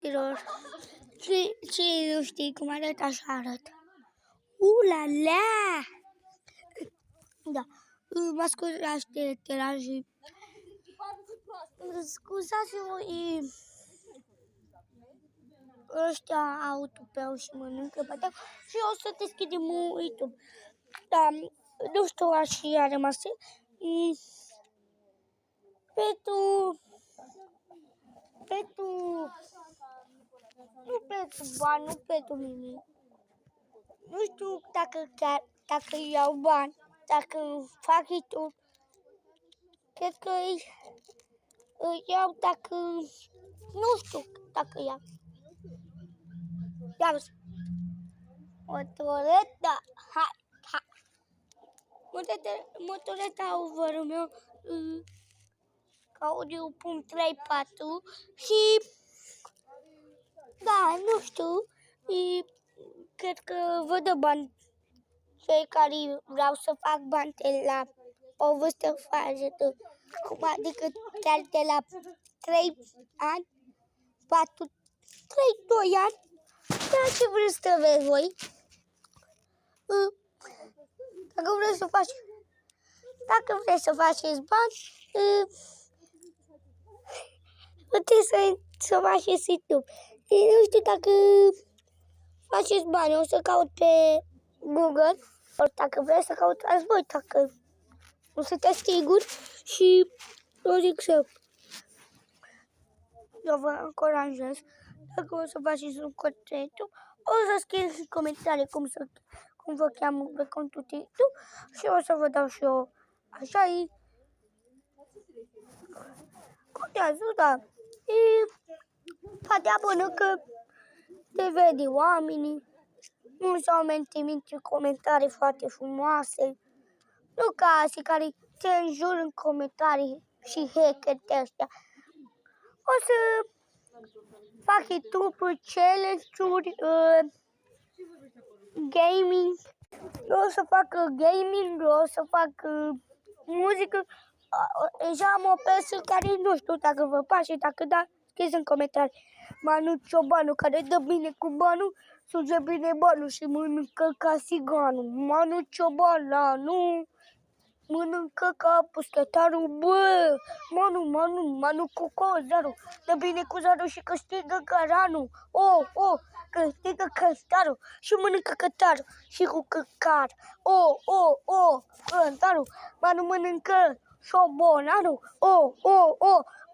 tuturor! Și nu știi cum arăt, așa arăt. La la! Da, mă scuzați de terajii. Scuzați-mă, ăștia au tupeu și mănâncă pateu și o să deschidem YouTube. Da, nu știu, așa a rămas. Nu pentru bani, nu pentru nimic. Nu știu dacă iau bani, dacă fac YouTube. Cred că îi iau dacă, nu știu dacă iau. Ia vezi. Motoreta, hai. Motoreta over meu, Audio 34 și da, nu știu, cred că vă dă bani cei care vreau să fac bani de la o vârstă foarte, adică chiar de la 3 ani, 4, 3, 2 ani, de ce vârstă aveți voi? Dacă vreți să faceți bani, puteți să faceți YouTube. Nu știu dacă faceți bani, o să caut pe Google, ori dacă vreți să cautați voi, dacă nu sunteți siguri și eu zic să eu vă încurajez. Dacă o să faceți un cont de YouTube, o să scrieți în comentarii cum vă cheamă pe contul de YouTube și o să vă dau și eu așa e. Contează, da. Poate abonă că te vede oamenii. Mulți oameni trimit comentarii foarte frumoase. Nu ca astea care te înjur în comentarii și hacker de astea. O să fac YouTube-uri, challenge-uri, gaming. O să fac gaming, o să fac muzică. Deja am o piesă care nu știu dacă vă place, dacă da, scrieți în comentarii. Manu Ciobanu, care dă bine cu banul, suge bine banul și mănâncă ca siganul. Manu Ciobanu, mănâncă ca puschetarul, bă! Manu cu cozarul, dă bine cu zarul și câștigă căranul. Câștigă căstarul și mănâncă cătarul și cu căcar. Cătarul, Manu mănâncă șobonarul.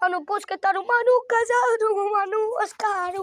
Manu pușcătarul, Manu căzarul, Manu Oscarul.